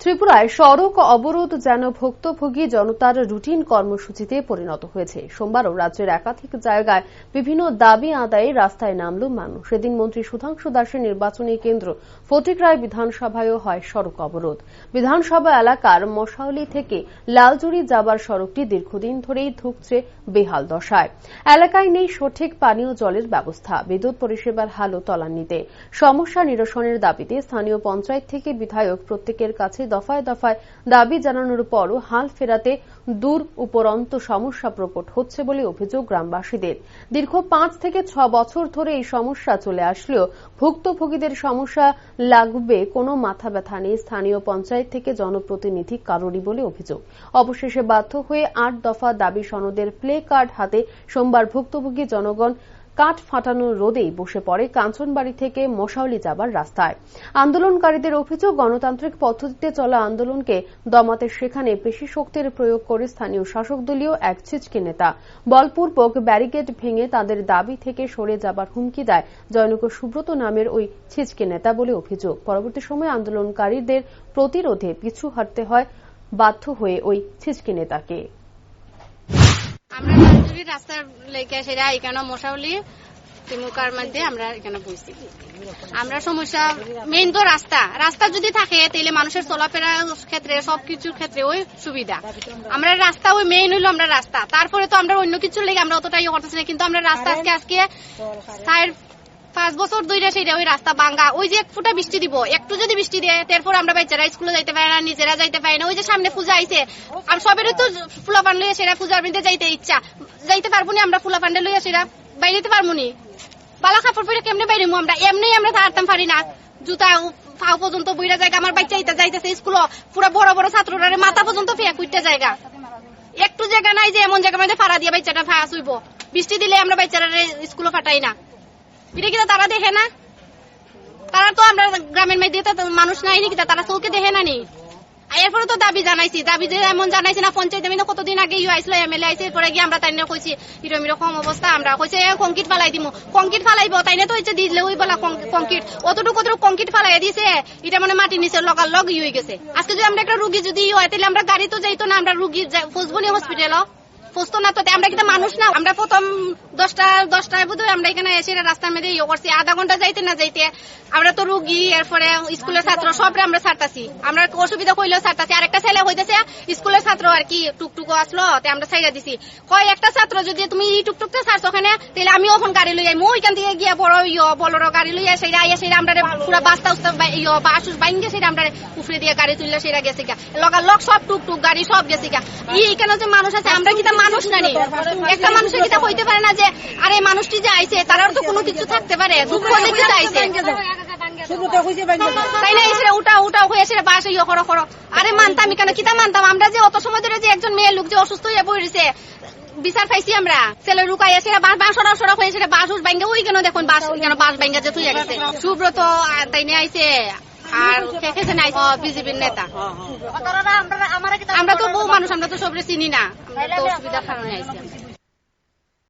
ত্রিপুরায় সড়ক অবরোধ যেন ভুক্তভোগী জনতার রুটিন কর্মসূচিতে পরিণত হয়েছে। সোমবারও রাজ্যের একাধিক জায়গায় বিভিন্ন দাবি আদায়ে রাস্তায় নামল মানুষ। সেদিন মন্ত্রী সুধাংশু দাসের নির্বাচনী কেন্দ্র ফটিকরায় বিধানসভায়ও হয় সড়ক অবরোধ। বিধানসভা এলাকার মশাউলি থেকে লালজুড়ি যাবার সড়কটি দীর্ঘদিন ধরেই ধুঁকছে বেহাল দশায়। এলাকায় নেই সঠিক পানীয় জলের ব্যবস্থা, বিদ্যুৎ পরিষেবার হালও তলান্নিতে। সমস্যা নিরসনের দাবিতে স্থানীয় পঞ্চায়েত থেকে বিধায়ক প্রত্যেকের কাছে দফায় দফায় দাবি জানানোর পরও হাল ফেরাতে দূর উপরন্ত সমস্যা প্রকট হচ্ছে বলে অভিযোগ গ্রামবাসীদের। দীর্ঘ 5 থেকে 6 বছর ধরে এই সমস্যা চলে আসলেও ভুক্তভোগীদের সমস্যা লাগবে কোনো মাথা ব্যথা নেই স্থানীয় পঞ্চায়েত থেকে জনপ্রতিনিধি কারোরই বলে অভিযোগ। অবশেষে বাধ্য হয়ে 8 দফা দাবি সনদের প্লে কার্ড হাতে সোমবার ভুক্তভোগী জনগণ কাঠ ফাটানো রোদেই বসে পড়ে কাঞ্চনবাড়ি থেকে মশাউলি যাবার রাস্তায়। আন্দোলনকারীদের অভিযোগ, গণতান্ত্রিক পদ্ধতিতে চলা আন্দোলনকে দমাতে সেখানে পেশি শক্তির প্রয়োগ করে স্থানীয় শাসক দলীয় এক ছিচকি নেতা বলপূর্বক ব্যারিকেড ভেঙে তাদের দাবি থেকে সরে যাবার হুমকি দেয় জয়নগর সুব্রত নামের ওই ছিচকি নেতা বলে অভিযোগ। পরবর্তী সময়ে আন্দোলনকারীদের প্রতিরোধে পিছু হাঁটতে হয় বাধ্য হয়ে ওই ছিচকি নেতাকে। আমরা লালজুড়ি রাস্তার লেগে সেরা এখানে মশাউলি তিমুকার মধ্যে আমরা এখানে বসছি। আমরা সমস্যা মেইন তো রাস্তা যদি থাকে তাহলে মানুষের চলাফেরার ক্ষেত্রে সবকিছুর ক্ষেত্রে ওই সুবিধা। আমরা রাস্তা ওই মেইন হইলো আমরা রাস্তা, তারপরে তো আমরা অন্য কিছুর লেগে আমরা অতটাই করতেছি না, কিন্তু আমরা রাস্তা আজকে 5 বছর ধরে সেইটা ওই রাস্তা ভাঙ্গা। ওই যে 1 ফুটা বৃষ্টি দিব, একটু যদি বৃষ্টি দেয় তারপর আমরা বাচ্চারা স্কুলে যাইতে পারি না, নিজেরা যাইতে পারি না। ওই যে সামনে পূজা আইছে, আর সবেরই তো ফুলা পান লইয়া সেরা পূজার মধ্যে যাইতে ইচ্ছা, যাইতে পারবো না। আমরা ফুলা পান্ডে লইয়া সেরা বাইরেতে পারবো নি, বালা কাপড় পরে কেমনে বাইরে আমরা এমনি আমরা হারতাম পারি না। জুতা ফাও পর্যন্ত বইরা জায়গা, আমার বাচ্চা যাইতেছে স্কুল, পুরো বড় বড় ছাত্ররা মাথা পর্যন্ত ফেয়া কুইটা জায়গা, একটু জায়গা নাই যে এমন জায়গা মধ্যে ফাড়া দিয়ে বাচ্চাটা ফায়া শুইব। বৃষ্টি দিলে আমরা বাচ্চারা স্কুলে ফাটাই না, এটা কিনা তারা দেখে না? তারা তো আমরা গ্রামের মধ্যে মানুষ নাই নাকি, তারা চৌকে দেখে না নি। এরপরে তো দাবি জানাইছি, দাবি যে এমন জানাইছি না পঞ্চায়েত আমি কতদিন আগে আইসলো এমএলএ আইসে, এরপরে গিয়ে আমরা তাই কইছি এরকম এরকম অবস্থা, আমরা কইছি কংক্রিট ফালাই দিব, কংক্রিট ফালাইব তাই না তো হচ্ছে দিলে ওই বলা কংক্রিট অতটুকু কংক্রিট ফালাই দিছে, এটা মানে মাটির নিচে লগার লগ হয়ে গেছে। আজকে যদি আমরা একটা রুগী যদি হয় তাহলে আমরা গাড়ি তো যাইতো না, আমরা রুগী ফসবো নি হসপিটাল ফসতো না, তো আমরা কিন্তু মানুষ না। আমরা প্রথম 10টায় বোধ হয় আমরা এখানে এসে রাস্তার মধ্যে ইয়ে করছি, আধা ঘন্টা যাইতে না যাইতে আমরা তো রুগী, এরপরে স্কুলের ছাত্র সবরে আমরা ছাড়তাছি, আমরা অসুবিধা কইলেও ছাড়তাছি। আরেকটা ছেলে হইতেছে স্কুলের ছাত্র আর কি টুকটুক আসলো, আমরা ছাইড়া দিছি। হয় একটা ছাত্র যদি তুমি টুকটুকটা ছাড়ছো ওখানে, তাহলে আমি ওখান গাড়ি লই আইমু, ওইখান থেকে গিয়ে বড় বলর গাড়ি লই সেটা আইয়া সেটা আমরা পুরো বাস্তা উস্তা বাসুস বাইঙ্গে সেটা আমরা উফরে দিয়ে গাড়ি তুললে সেটা গেছে গা, লগার লগ সব টুকটুক গাড়ি সব গেছে গা। এইখানে যে মানুষ আছে, আমরা কিন্তু মানুষ না নি, একটা মানুষের কিতা হইতে পারে না যে আরে মানুষটি যে আইছে তারাও তো কোনো কিছু থাকতে পারে, দুঃখ দেখতে আইছে তাই না, এসে উঠা হয়ে সেটা বাসে ইয়ে করো করো। আরে মানতাম কেন, কিতা মানতাম? আমরা যে অত সময় ধরে যে একজন মেয়ে লোক যে অসুস্থ হয়ে পড়েছে বিচার পাইছি, আমরা ছেলে রুকাই সেটা বাস সড়ক হয়ে সেটা বাস বাইঙ্গা ওই কেন দেখুন বাস কেন বাস বাইঙ্গা যে তুই গেছে। সুব্রত তাই নিয়ে আইছে আর খেয়েছে না বিজেপির নেতা। আমরা তো বহু মানুষ, আমরা তো সবরে চিনি না, আমরা তো অসুবিধার কারণে আইছি।